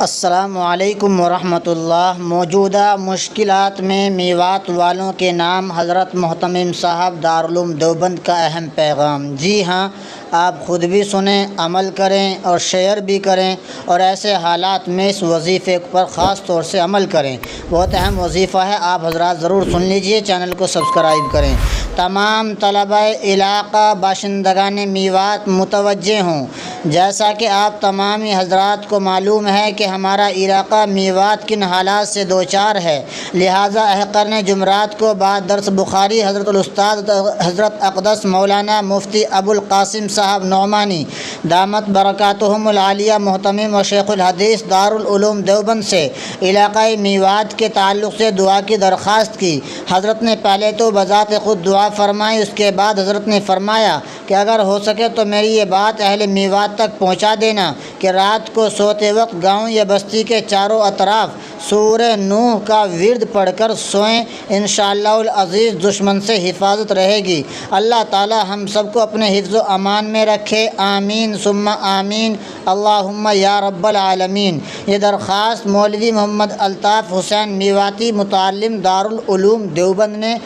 السلام علیکم ورحمۃ اللہ۔ موجودہ مشکلات میں میوات والوں کے نام حضرت محتمم صاحب دارالعلوم دیوبند کا اہم پیغام۔ جی ہاں، آپ خود بھی سنیں، عمل کریں اور شیئر بھی کریں، اور ایسے حالات میں اس وظیفے پر خاص طور سے عمل کریں۔ بہت اہم وظیفہ ہے، آپ حضرات ضرور سن لیجئے، چینل کو سبسکرائب کریں۔ تمام طلبہ علاقہ باشندگان میوات متوجہ ہوں۔ جیسا کہ آپ تمام حضرات کو معلوم ہے کہ ہمارا علاقہ میوات کن حالات سے دوچار ہے، لہٰذا قرن جمعرات کو بعد درس بخاری حضرت الاستاذ حضرت اقدس مولانا مفتی ابو القاسم صاحب نعمانی دامت برکاتہم العالیہ محتمم و شیخ الحدیث دارالعلوم دیوبند سے علاقۂ میوات کے تعلق سے دعا کی درخواست کی۔ حضرت نے پہلے تو بذات خود دعا فرمائی، اس کے بعد حضرت نے فرمایا کہ اگر ہو سکے تو میری یہ بات اہل میوات تک پہنچا دینا کہ رات کو سوتے وقت گاؤں یا بستی کے چاروں اطراف سورہ نوح کا ورد پڑھ کر سوئیں، انشاءاللہ العزیز دشمن سے حفاظت رہے گی۔ اللہ تعالی ہم سب کو اپنے حفظ و امان میں رکھے، آمین ثم آمین، اللہم یا رب العالمین۔ یہ درخواست مولوی محمد الطاف حسین میواتی متعلم دارالعلوم دیوبند نے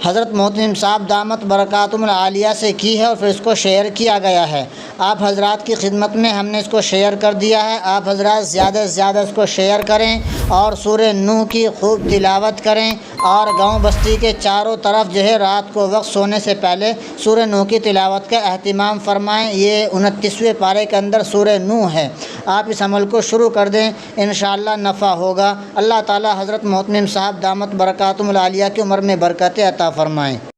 حضرت محتمم صاحب دامت برکاتہم العالیہ سے کی ہے، اور پھر اس کو شیئر کیا گیا ہے۔ آپ حضرات کی خدمت میں ہم نے اس کو شیئر کر دیا ہے۔ آپ حضرات زیادہ سے زیادہ اس کو شیئر کریں اور سورہ نوح کی خوب تلاوت کریں، اور گاؤں بستی کے چاروں طرف رات کو وقت سونے سے پہلے سورہ نوح کی تلاوت کا اہتمام فرمائیں۔ یہ 29ویں پارے کے اندر سورہ نوح ہے۔ آپ اس عمل کو شروع کر دیں، انشاءاللہ نفع ہوگا۔ اللہ تعالی حضرت محتمم صاحب دامت برکاتہم العالیہ کی عمر میں برکتیں عطا فرمائیں۔